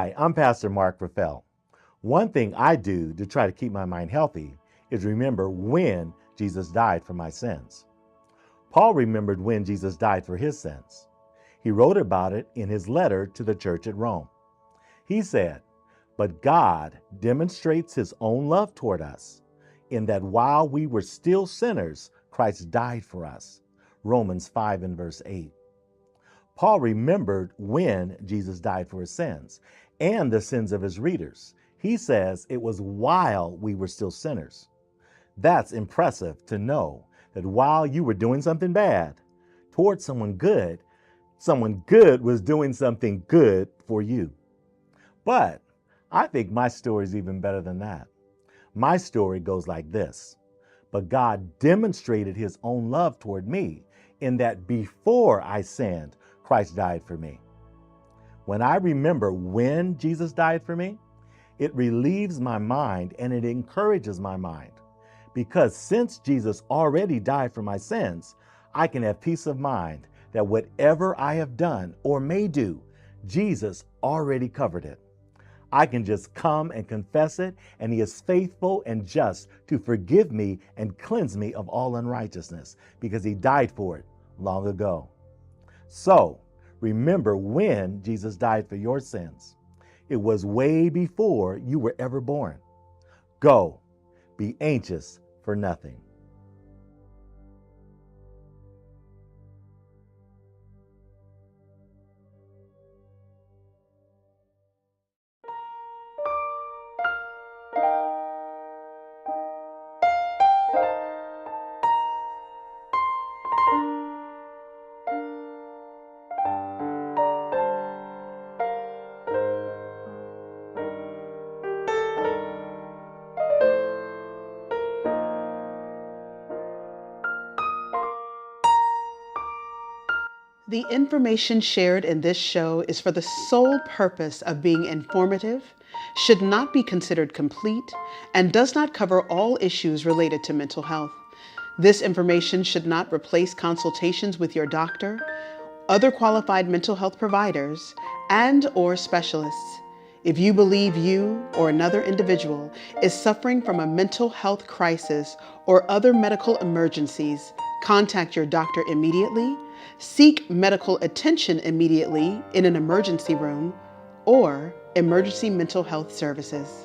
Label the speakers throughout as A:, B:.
A: Hi, I'm Pastor Mark Raffel. One thing I do to try to keep my mind healthy is remember when Jesus died for my sins. Paul remembered when Jesus died for his sins. He wrote about it in his letter to the church at Rome. He said, "But God demonstrates his own love toward us, in that while we were still sinners, Christ died for us." Romans 5 and verse 8. Paul remembered when Jesus died for his sins and the sins of his readers. He says it was while we were still sinners. That's impressive to know that while you were doing something bad towards someone good was doing something good for you. But I think my story is even better than that. My story goes like this. But God demonstrated his own love toward me in that before I sinned, Christ died for me. When I remember when Jesus died for me, it relieves my mind and it encourages my mind. Because since Jesus already died for my sins, I can have peace of mind that whatever I have done or may do, Jesus already covered it. I can just come and confess it, and he is faithful and just to forgive me and cleanse me of all unrighteousness because he died for it long ago. So, remember when Jesus died for your sins. It was way before you were ever born. Go, be anxious for nothing.
B: The information shared in this show is for the sole purpose of being informative, should not be considered complete, and does not cover all issues related to mental health. This information should not replace consultations with your doctor, other qualified mental health providers, and/or specialists. If you believe you or another individual is suffering from a mental health crisis or other medical emergencies, contact your doctor immediately, seek medical attention immediately in an emergency room, or emergency mental health services.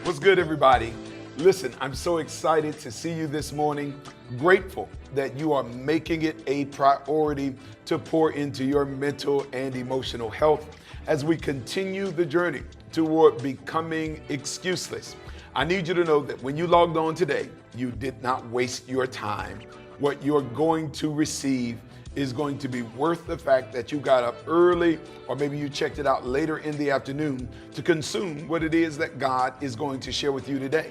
C: What's good, everybody? Listen, I'm so excited to see you this morning. Grateful that you are making it a priority to pour into your mental and emotional health as we continue the journey toward becoming excuseless. I need you to know that when you logged on today, you did not waste your time. What you're going to receive is going to be worth the fact that you got up early, or maybe you checked it out later in the afternoon to consume what it is that God is going to share with you today.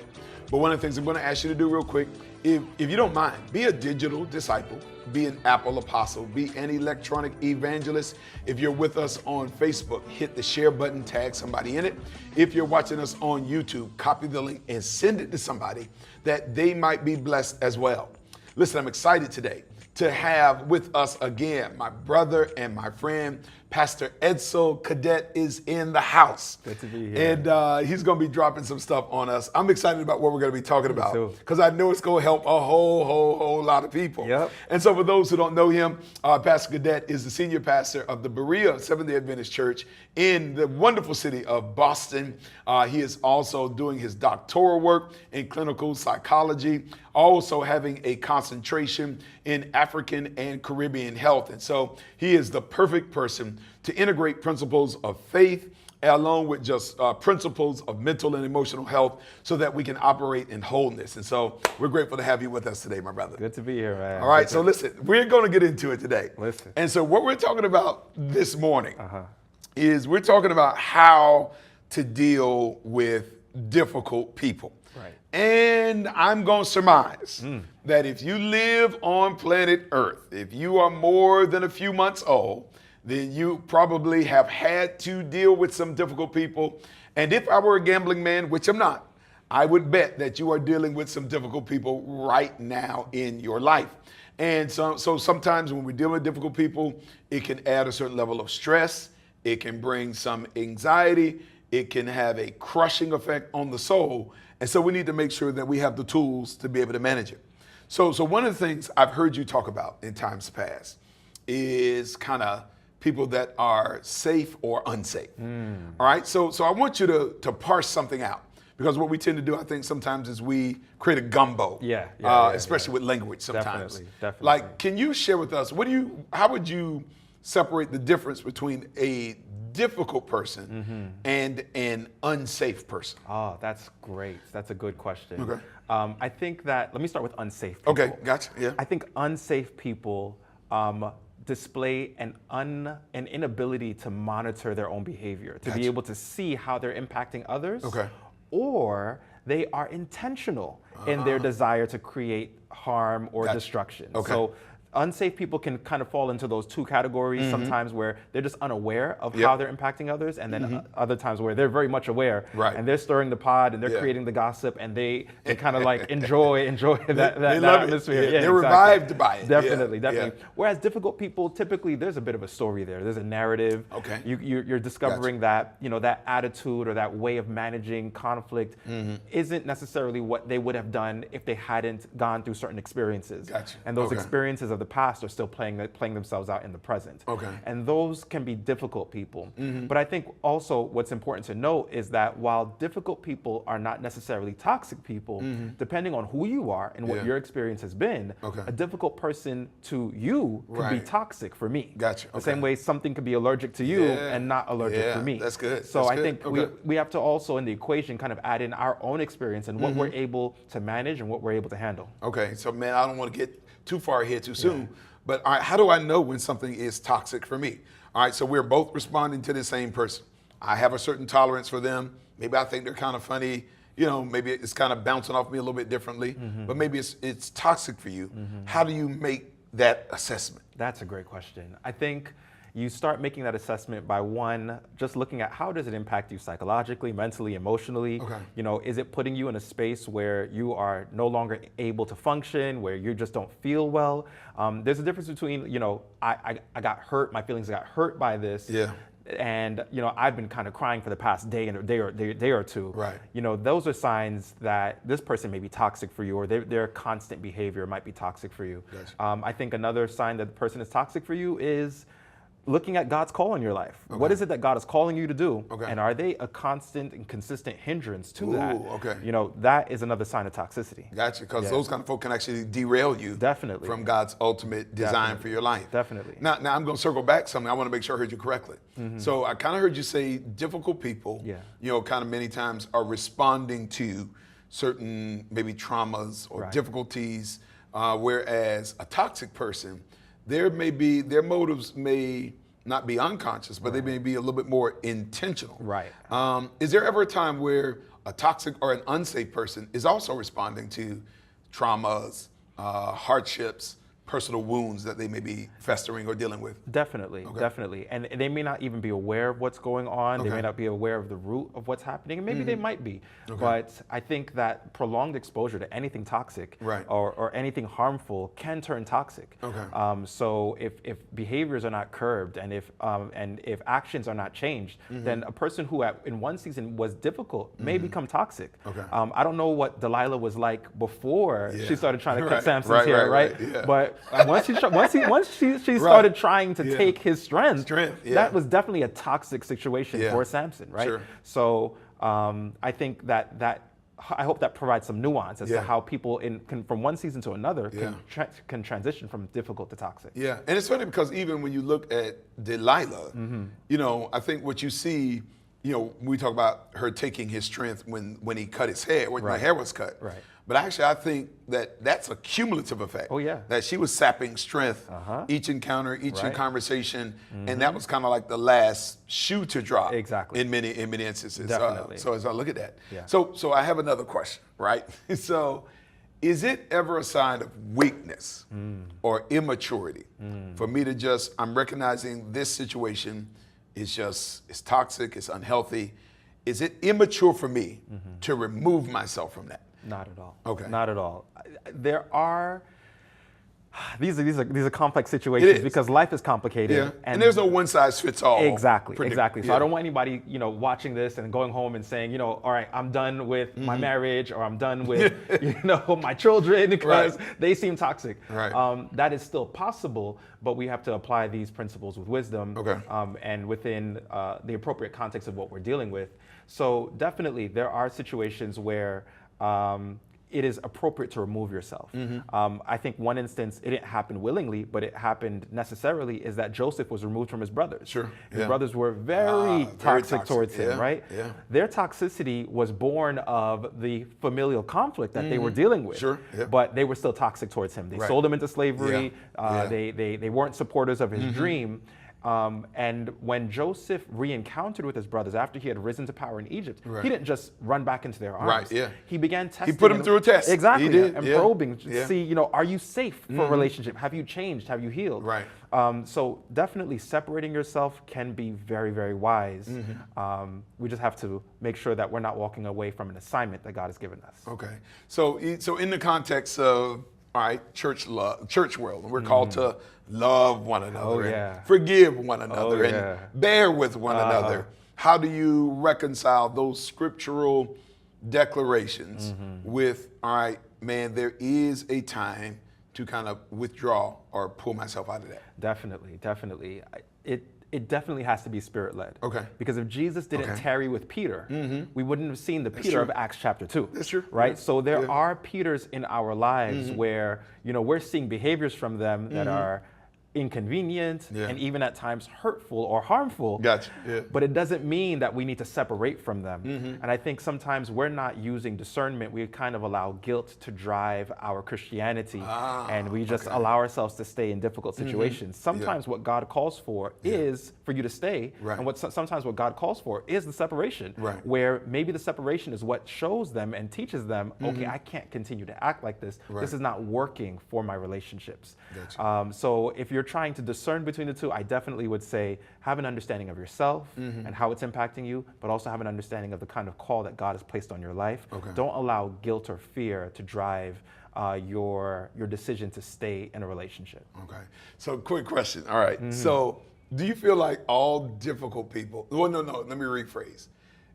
C: But one of the things I'm going to ask you to do real quick, if you don't mind, be a digital disciple, be an Apple apostle, be an electronic evangelist. If you're with us on Facebook, hit the share button, tag somebody in it. If you're watching us on YouTube, copy the link and send it to somebody that they might be blessed as well. Listen, I'm excited today to have with us again my brother and my friend, Pastor Edsel. Cadet is in the house.
D: Good to be here.
C: And he's going to be dropping some stuff on us. I'm excited about what we're going to be talking about because I know it's going to help a whole lot of people.
D: Yep.
C: And so for those who don't know him, Pastor Cadet is the senior pastor of the Berea Seventh-day Adventist Church in the wonderful city of Boston. He is also doing his doctoral work in clinical psychology, also having a concentration in African and Caribbean health. And so he is the perfect person to integrate principles of faith along with just principles of mental and emotional health so that we can operate in wholeness. And so we're grateful to have you with us today, my brother.
D: Good to be here, man.
C: All right, so listen, we're going to get into it today.
D: Listen.
C: And so what we're talking about this morning is we're talking about how to deal with difficult people.
D: Right.
C: And I'm going to surmise that if you live on planet Earth, if you are more than a few months old, then you probably have had to deal with some difficult people. And if I were a gambling man, which I'm not, I would bet that you are dealing with some difficult people right now in your life. And so sometimes when we deal with difficult people, it can add a certain level of stress. It can bring some anxiety. It can have a crushing effect on the soul. And so we need to make sure that we have the tools to be able to manage it. So one of the things I've heard you talk about in times past is kind of people that are safe or unsafe. All right, so I want you to parse something out. Because what we tend to do, I think, sometimes is we create a gumbo, especially with language sometimes.
D: Definitely.
C: Like, can you share with us, how would you separate the difference between a difficult person and an unsafe person?
D: Oh, that's great. That's a good question.
C: Okay.
D: I think that, let me start with unsafe people.
C: Okay, gotcha, yeah.
D: I think unsafe people display an inability to monitor their own behavior, to be able to see how they're impacting others.
C: Okay.
D: Or they are intentional in their desire to create harm or destruction.
C: Okay.
D: So unsafe people can kind of fall into those two categories sometimes where they're just unaware of how they're impacting others, and then other times where they're very much aware and they're stirring the pot and they're creating the gossip, and they kind of like enjoy that atmosphere.
C: Yeah, they're revived by it.
D: Definitely.
C: Yeah.
D: Whereas difficult people, typically there's a bit of a story there. There's a narrative.
C: Okay.
D: You're discovering that, that attitude or that way of managing conflict isn't necessarily what they would have done if they hadn't gone through certain experiences.
C: Gotcha.
D: And those experiences of the past are still playing themselves out in the present.
C: Okay.
D: And those can be difficult people. But I think also what's important to note is that while difficult people are not necessarily toxic people, depending on who you are and what your experience has been, a difficult person to you could be toxic for me.
C: Gotcha.
D: The same way something could be allergic to you and not allergic for me.
C: That's good.
D: So
C: That's
D: I
C: good.
D: think we have to also in the equation kind of add in our own experience and what we're able to manage and what we're able to handle.
C: Okay, so man, I don't want to get too far ahead too soon, but all right, how do I know when something is toxic for me? All right, so we're both responding to the same person. I have a certain tolerance for them. Maybe I think they're kind of funny. Maybe it's kind of bouncing off me a little bit differently, but maybe it's toxic for you. How do you make that assessment?
D: That's a great question. I think you start making that assessment by just looking at how does it impact you psychologically, mentally, emotionally.
C: Okay.
D: Is it putting you in a space where you are no longer able to function, where you just don't feel well? There's a difference between, I got hurt, my feelings got hurt by this.
C: Yeah.
D: And I've been kind of crying for the past day or two.
C: Right.
D: Those are signs that this person may be toxic for you, or their constant behavior might be toxic for you.
C: Gotcha.
D: I think another sign that the person is toxic for you is looking at God's call in your life. Okay. What is it that God is calling you to do? Okay. And are they a constant and consistent hindrance to that?
C: Okay.
D: That is another sign of toxicity.
C: Gotcha, because those kind of folk can actually derail you from God's ultimate design for your life.
D: Definitely.
C: Now I'm going to circle back something. I want to make sure I heard you correctly. So I kind of heard you say difficult people, kind of many times are responding to certain maybe traumas or difficulties, whereas a toxic person, their motives may not be unconscious, but they may be a little bit more intentional.
D: Right.
C: Is there ever a time where a toxic or an unsafe person is also responding to traumas, hardships, personal wounds that they may be festering or dealing with?
D: Definitely. And they may not even be aware of what's going on. They may not be aware of the root of what's happening. And maybe they might be. But I think that prolonged exposure to anything toxic or anything harmful can turn toxic. So if behaviors are not curbed and if actions are not changed, then a person who in one season was difficult may become toxic. I don't know what Delilah was like before she started trying to cut Samson's hair, right? But once she started trying to take his strength, that was definitely a toxic situation for Samson, right?
C: Sure.
D: So I think that I hope that provides some nuance as to how people from one season to another can transition from difficult to toxic.
C: Yeah, and it's funny because even when you look at Delilah, I think what you see you know, we talk about her taking his strength when he cut his hair, when the hair was cut.
D: Right.
C: But actually, I think that that's a cumulative effect.
D: Oh, yeah.
C: That she was sapping strength each encounter, each conversation, and that was kind of like the last shoe to drop.
D: Exactly.
C: In many instances.
D: Definitely.
C: So as I look at that,
D: Yeah.
C: So I have another question, right? So, is it ever a sign of weakness or immaturity for me to just, I'm recognizing this situation is just, it's toxic, it's unhealthy. Is it immature for me to remove myself from that?
D: Not at all.
C: Okay.
D: Not at all. There are these are complex situations because life is complicated.
C: Yeah. And there's no one size fits all.
D: Exactly. Exactly. So
C: yeah.
D: I don't want anybody, you know, watching this and going home and saying, you know, all right, I'm done with my marriage, or I'm done with, you know, my children because they seem toxic.
C: Right.
D: That is still possible, but we have to apply these principles with wisdom and within the appropriate context of what we're dealing with. So definitely there are situations where it is appropriate to remove yourself. I think one instance, it didn't happen willingly, but it happened necessarily, is that Joseph was removed from his brothers.
C: Sure.
D: His brothers were very toxic towards him, right?
C: Yeah.
D: Their toxicity was born of the familial conflict that they were dealing with.
C: Sure. Yeah.
D: But they were still toxic towards him. They sold him into slavery. They weren't supporters of his dream. And when Joseph re-encountered with his brothers after he had risen to power in Egypt, he didn't just run back into their arms. He began testing.
C: He put them through a test.
D: Exactly.
C: He did.
D: And probing to see, you know, are you safe for a relationship? Have you changed? Have you healed?
C: Right.
D: So definitely separating yourself can be very, very wise. We just have to make sure that we're not walking away from an assignment that God has given us.
C: Okay. So in the context of, all right, church world, we're called to love one another and forgive one another and bear with one another. How do you reconcile those scriptural declarations with, all right, man, there is a time to kind of withdraw or pull myself out of that?
D: Definitely. It definitely has to be spirit-led.
C: Okay.
D: Because if Jesus didn't tarry with Peter, we wouldn't have seen the Peter of Acts chapter 2.
C: That's true.
D: Right? So there are Peters in our lives where, you know, we're seeing behaviors from them that are inconvenient and even at times hurtful or harmful.
C: Gotcha. Yeah.
D: But it doesn't mean that we need to separate from them. And I think sometimes we're not using discernment. We kind of allow guilt to drive our Christianity, and we just allow ourselves to stay in difficult situations. Sometimes what God calls for is for you to stay, and sometimes what God calls for is the separation, where maybe the separation is what shows them and teaches them, okay, I can't continue to act like this. This is not working for my relationships.
C: Gotcha.
D: So if you're trying to discern between the two, I definitely would say have an understanding of yourself and how it's impacting you, but also have an understanding of the kind of call that God has placed on your life. Don't allow guilt or fear to drive your decision to stay in a relationship.
C: Okay. So quick question. All right. So do you feel like all difficult people, well, no, let me rephrase.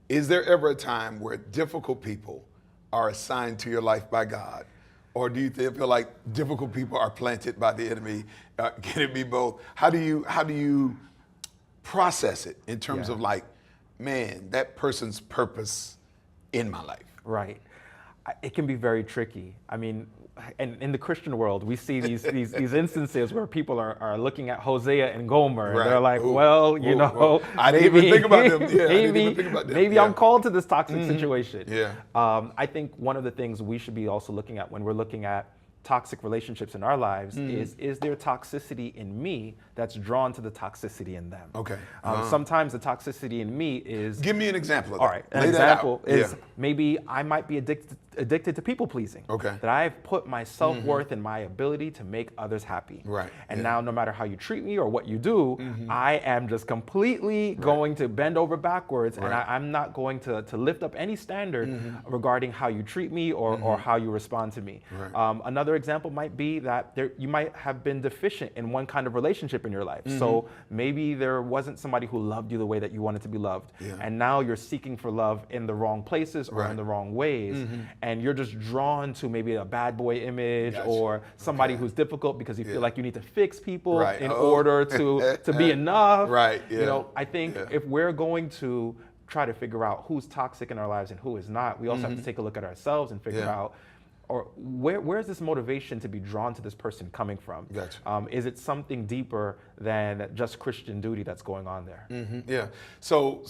C: Is there ever a time where difficult people are assigned to your life by God? Or do you feel like difficult people are planted by the enemy? Can it be both? How do you process it in terms of like, man, that person's purpose in my life?
D: Right. It can be very tricky. I mean, and in the Christian world, we see these instances where people are looking at Hosea and Gomer, and they're like, well, you know,
C: I didn't even think about them. Yeah,
D: maybe I'm called to this toxic situation. I think one of the things we should be also looking at when we're looking at toxic relationships in our lives is there toxicity in me that's drawn to the toxicity in them?
C: Okay.
D: Sometimes the toxicity in me is...
C: Give me an example of that.
D: All right. An example is maybe I might be addicted to people pleasing.
C: Okay.
D: That I've put my self-worth in my ability to make others happy.
C: Right.
D: And now no matter how you treat me or what you do, I am just completely going to bend over backwards and I'm not going to lift up any standard regarding how you treat me or how you respond to me. Another example might be that you might have been deficient in one kind of relationship in your life. So maybe there wasn't somebody who loved you the way that you wanted to be loved. And now you're seeking for love in the wrong places or in the wrong ways. And you're just drawn to maybe a bad boy image or somebody who's difficult because you feel like you need to fix people in order to be enough. You know, I think if we're going to try to figure out who's toxic in our lives and who is not, we also have to take a look at ourselves and figure out, or where's this motivation to be drawn to this person coming from?
C: Gotcha.
D: Is it something deeper than just Christian duty that's going on there?
C: Yeah. So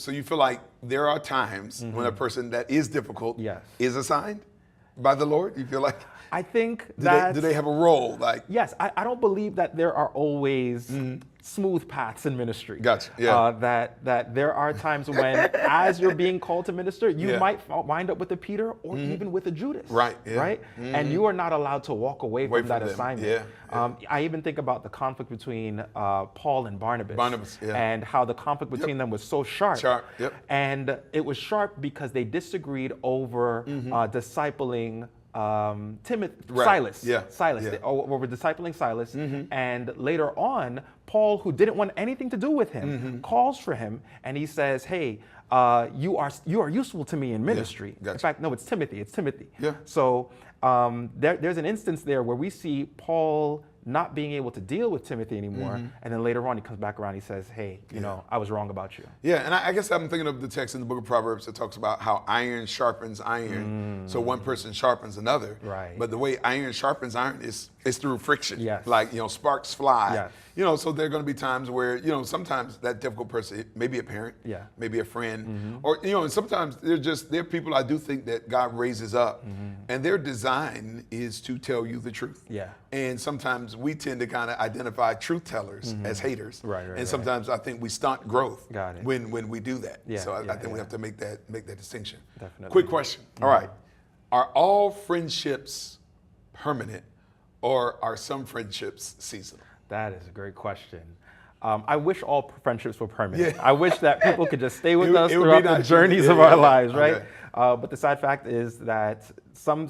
C: you feel like there are times when a person that is difficult is assigned by the Lord? You feel like?
D: I think that...
C: Do they have a role? Like,
D: yes, I don't believe that there are always smooth paths in ministry.
C: Gotcha. Yeah.
D: That there are times when, as you're being called to minister, you might wind up with a Peter or even with a Judas.
C: Right. Yeah.
D: Right. And you are not allowed to walk away from that assignment.
C: Yeah.
D: I even think about the conflict between Paul and Barnabas. And how the conflict between them was so sharp.
C: Yep.
D: And it was sharp because they disagreed over discipling Silas. Silas. They were discipling Silas. And later on, Paul, who didn't want anything to do with him, calls for him and he says, hey, you are useful to me in ministry.
C: Gotcha.
D: In fact, no, it's Timothy.
C: Yeah.
D: So there's an instance there where we see Paul not being able to deal with Timothy anymore. And then later on, he comes back around, he says, hey, you know, I was wrong about you.
C: Yeah, and I guess I'm thinking of the text in the book of Proverbs that talks about how iron sharpens iron. So one person sharpens another.
D: Right.
C: But the way iron sharpens iron is through friction.
D: Yes.
C: Like, you know, sparks fly.
D: Yes.
C: You know, so there are going to be times where, you know, sometimes that difficult person, maybe a parent, maybe a friend, or, you know, and sometimes they're people I do think that God raises up, and their design is to tell you the truth.
D: Yeah.
C: And sometimes we tend to kind of identify truth tellers as haters.
D: Right.
C: And sometimes I think we stunt growth
D: Got it.
C: when we do that.
D: Yeah,
C: So I think we have to make that distinction.
D: Definitely.
C: Quick question. All right. Are all friendships permanent, or are some friendships seasonal?
D: That is a great question. I wish all friendships were permanent. I wish that people could just stay with us throughout the journeys of our lives, right?
C: Okay.
D: But the sad fact is that some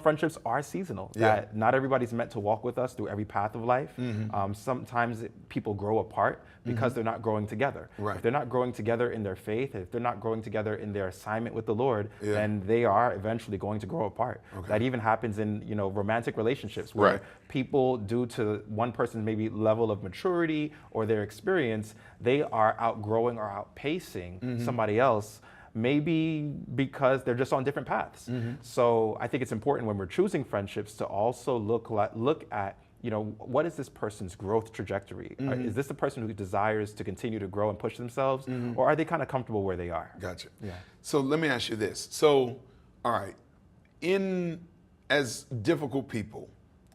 D: friendships are seasonal. That not everybody's meant to walk with us through every path of life. Sometimes people grow apart because they're not growing together.
C: Right.
D: If they're not growing together in their faith, if they're not growing together in their assignment with the Lord, then they are eventually going to grow apart.
C: Okay.
D: That even happens in, you know, romantic relationships where people, due to one person's maybe level of maturity or their experience, they are outgrowing or outpacing somebody else, maybe because they're just on different paths. So I think it's important when we're choosing friendships to also look at, you know, what is this person's growth trajectory? Is this the person who desires to continue to grow and push themselves, or are they kind of comfortable where they are?
C: Gotcha.
D: Yeah.
C: So let me ask you this. So, all right, as difficult people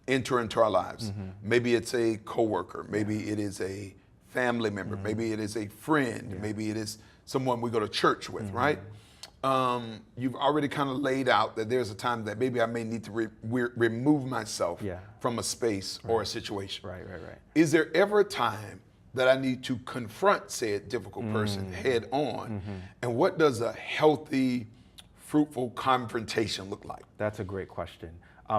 C: enter into our lives, maybe it's a coworker, maybe it is a family member, maybe it is a friend, maybe it is someone we go to church with, right? You've already kind of laid out that there's a time that maybe I may need to remove myself from a space or a situation.
D: Right.
C: Is there ever a time that I need to confront said difficult person head on? And what does a healthy, fruitful confrontation look like?
D: That's a great question.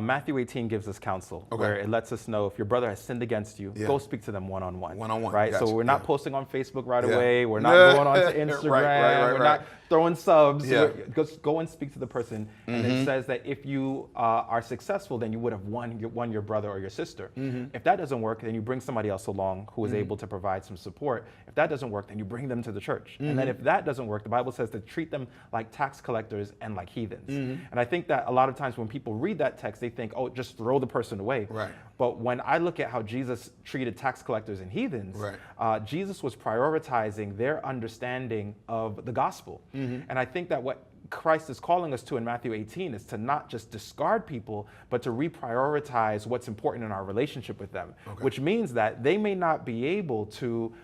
D: Matthew 18 gives us counsel where it lets us know if your brother has sinned against you, go speak to them one-on-one.
C: One-on-one.
D: Right?
C: Gotcha.
D: So we're not posting on Facebook right away. We're not going on to Instagram. We're not throwing subs. Just go and speak to the person. And it says that if you are successful, then you would have won your brother or your sister. If that doesn't work, then you bring somebody else along who is able to provide some support. If that doesn't work, then you bring them to the church. And then if that doesn't work, the Bible says to treat them like tax collectors and like heathens. And I think that a lot of times when people read that text, they think, oh, just throw the person away.
C: Right.
D: But when I look at how Jesus treated tax collectors and heathens, Jesus was prioritizing their understanding of the gospel. And I think that what Christ is calling us to in Matthew 18 is to not just discard people, but to reprioritize what's important in our relationship with them, which means that they may not be able to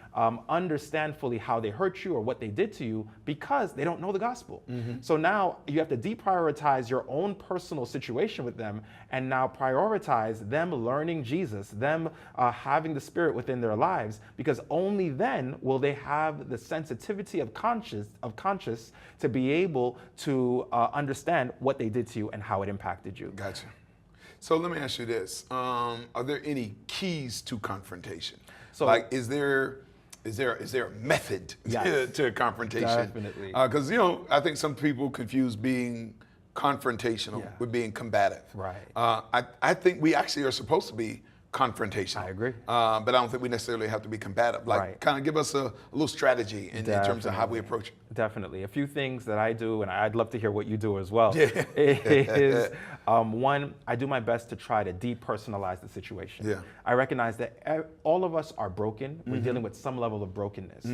D: understand fully how they hurt you or what they did to you because they don't know the gospel. So now you have to deprioritize your own personal situation with them and now prioritize them learning Jesus, them having the Spirit within their lives, because only then will they have the sensitivity of conscience to be able to understand what they did to you and how it impacted you.
C: Gotcha. So let me ask you this. Are there any keys to confrontation? So, like, is there a method to confrontation?
D: Definitely.
C: Because, you know, I think some people confuse being confrontational with being combative.
D: Right.
C: I think we actually are supposed to be confrontation.
D: I agree.
C: But I don't think we necessarily have to be combative. Like, kind of give us a little strategy in terms of how we approach it.
D: Definitely. A few things that I do, and I'd love to hear what you do as well, is one, I do my best to try to depersonalize the situation.
C: Yeah.
D: I recognize that all of us are broken. We're dealing with some level of brokenness.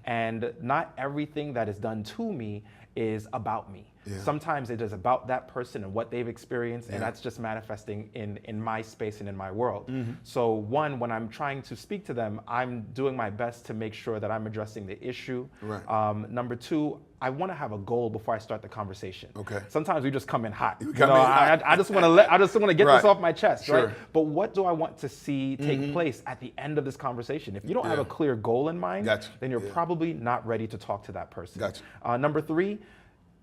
D: And not everything that is done to me is about me. Yeah. Sometimes it is about that person and what they've experienced, and that's just manifesting in my space and in my world. So one, when I'm trying to speak to them, I'm doing my best to make sure that I'm addressing the issue.
C: Right.
D: Number two, I want to have a goal before I start the conversation.
C: Okay.
D: Sometimes we just come in hot. I just want to get this off my chest,
C: sure.
D: right? But what do I want to see take place at the end of this conversation? If you don't have a clear goal in mind, then you're probably not ready to talk to that person. Number three,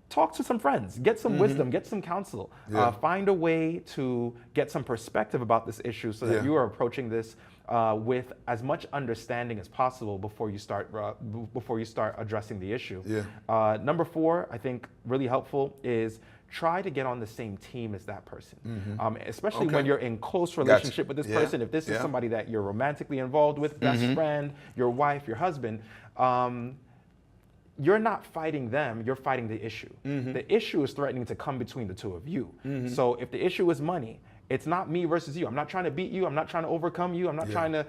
D: talk to some friends, get some wisdom, get some counsel. Find a way to get some perspective about this issue so that you are approaching this with as much understanding as possible before you start addressing the issue. Number four, I think really helpful is try to get on the same team as that person, especially when you're in close relationship with this person. If this is somebody that you're romantically involved with, best friend, your wife, your husband, you're not fighting them, you're fighting the issue. The issue is threatening to come between the two of you. So if the issue is money, it's not me versus you. I'm not trying to beat you. I'm not trying to overcome you. I'm not trying to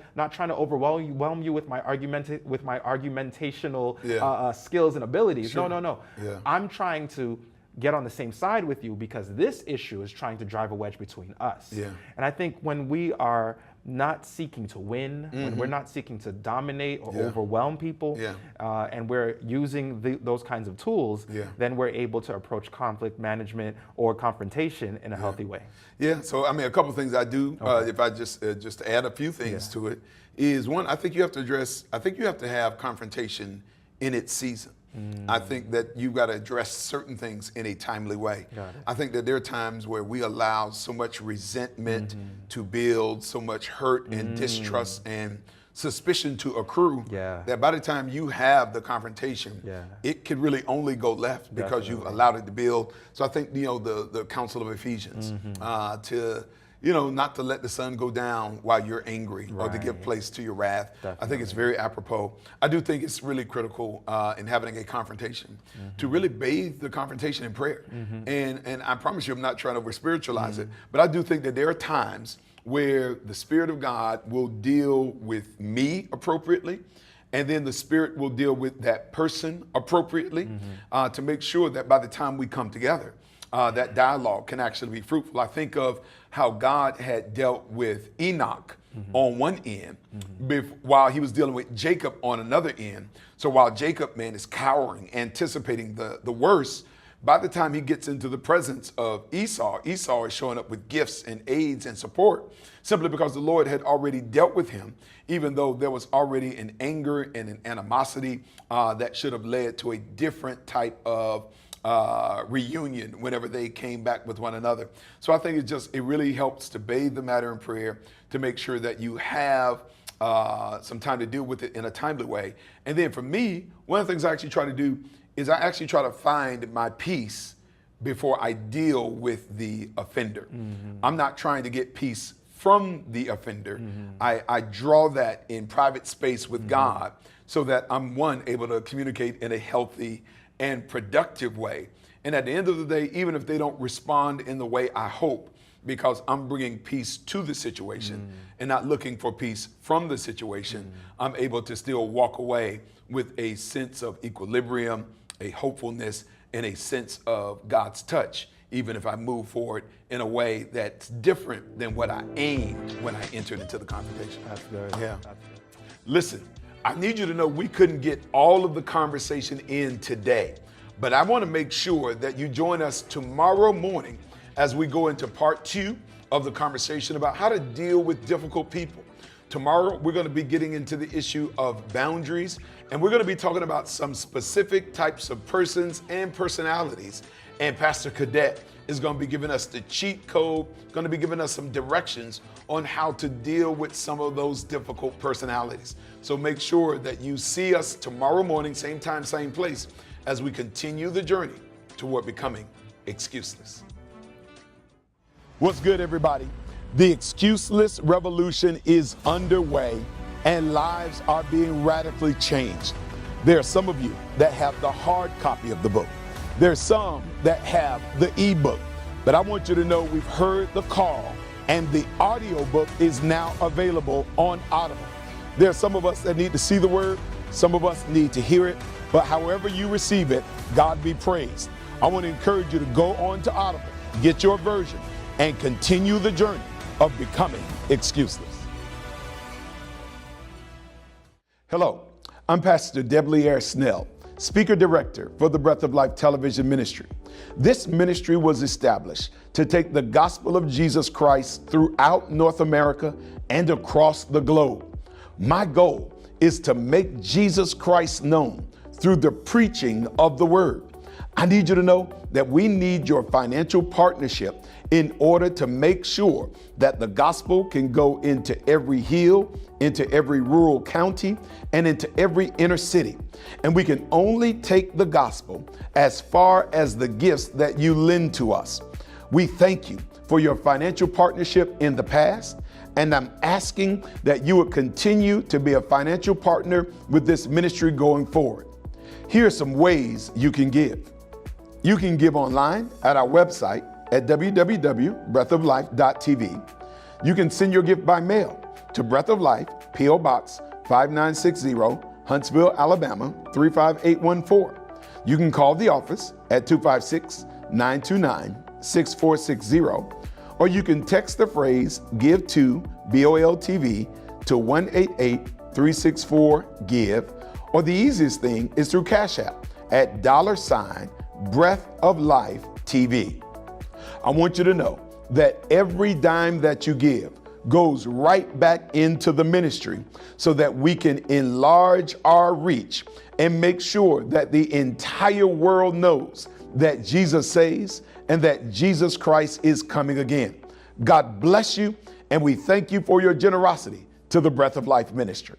D: overwhelm you with my argumentational skills and abilities. No. I'm trying to get on the same side with you because this issue is trying to drive a wedge between us. And I think when we are not seeking to win, when we're not seeking to dominate or overwhelm people, and we're using those kinds of tools, then we're able to approach conflict management or confrontation in a healthy way.
C: So I mean, a couple of things I do, if I just add a few things to it, is one, I think you have to have confrontation in its season. I think that you've got to address certain things in a timely way. I think that there are times where we allow so much resentment to build, so much hurt and distrust and suspicion to accrue that by the time you have the confrontation, it could really only go left because you've allowed it to build. So I think, the counsel of Ephesians to not to let the sun go down while you're angry or to give place to your wrath. I think it's very apropos. I do think it's really critical in having a confrontation to really bathe the confrontation in prayer. And I promise you, I'm not trying to over-spiritualize it, but I do think that there are times where the Spirit of God will deal with me appropriately, and then the Spirit will deal with that person appropriately to make sure that by the time we come together, that dialogue can actually be fruitful. I think of how God had dealt with Enoch on one end while he was dealing with Jacob on another end. So while Jacob, is cowering, anticipating the worst, by the time he gets into the presence of Esau, Esau is showing up with gifts and aids and support simply because the Lord had already dealt with him, even though there was already an anger and an animosity that should have led to a different type of reunion whenever they came back with one another. So I think it really helps to bathe the matter in prayer to make sure that you have some time to deal with it in a timely way. And then for me, one of the things I actually try to do is I actually try to find my peace before I deal with the offender. I'm not trying to get peace from the offender. I draw that in private space with God so that I'm, one, able to communicate in a healthy and productive way. And at the end of the day, even if they don't respond in the way I hope, because I'm bringing peace to the situation and not looking for peace from the situation, I'm able to still walk away with a sense of equilibrium, a hopefulness, and a sense of God's touch, even if I move forward in a way that's different than what I aimed when I entered into the confrontation.
D: That's good.
C: That's good. Listen, I need you to know we couldn't get all of the conversation in today, but I want to make sure that you join us tomorrow morning as we go into part 2 of the conversation about how to deal with difficult people. Tomorrow, we're going to be getting into the issue of boundaries, and we're going to be talking about some specific types of persons and personalities. And Pastor Cadet is going to be giving us the cheat code, going to be giving us some directions on how to deal with some of those difficult personalities. So make sure that you see us tomorrow morning, same time, same place, as we continue the journey toward becoming excuseless. What's good, everybody? The excuseless revolution is underway and lives are being radically changed. There are some of you that have the hard copy of the book. There's some that have the ebook. But I want you to know we've heard the call and the audiobook is now available on Audible. There are some of us that need to see the word. Some of us need to hear it. But however you receive it, God be praised. I want to encourage you to go on to Audible, get your version, and continue the journey of becoming excuseless. Hello, I'm Pastor Debleaire Snell, Speaker Director for the Breath of Life television ministry. This ministry was established to take the gospel of Jesus Christ throughout North America and across the globe. My goal is to make Jesus Christ known through the preaching of the word. I need you to know that we need your financial partnership in order to make sure that the gospel can go into every hill, into every rural county, and into every inner city. And we can only take the gospel as far as the gifts that you lend to us. We thank you for your financial partnership in the past, and I'm asking that you would continue to be a financial partner with this ministry going forward. Here are some ways you can give. You can give online at our website at www.breathoflife.tv. You can send your gift by mail to Breath of Life, P.O. Box 5960, Huntsville, Alabama 35814. You can call the office at 256-929-6460, or you can text the phrase "Give to BOLTV" to 188-364-GIVE, or the easiest thing is through Cash App at $Breath of Life TV. I want you to know that every dime that you give goes right back into the ministry so that we can enlarge our reach and make sure that the entire world knows that Jesus saves and that Jesus Christ is coming again. God bless you, and we thank you for your generosity to the Breath of Life ministry.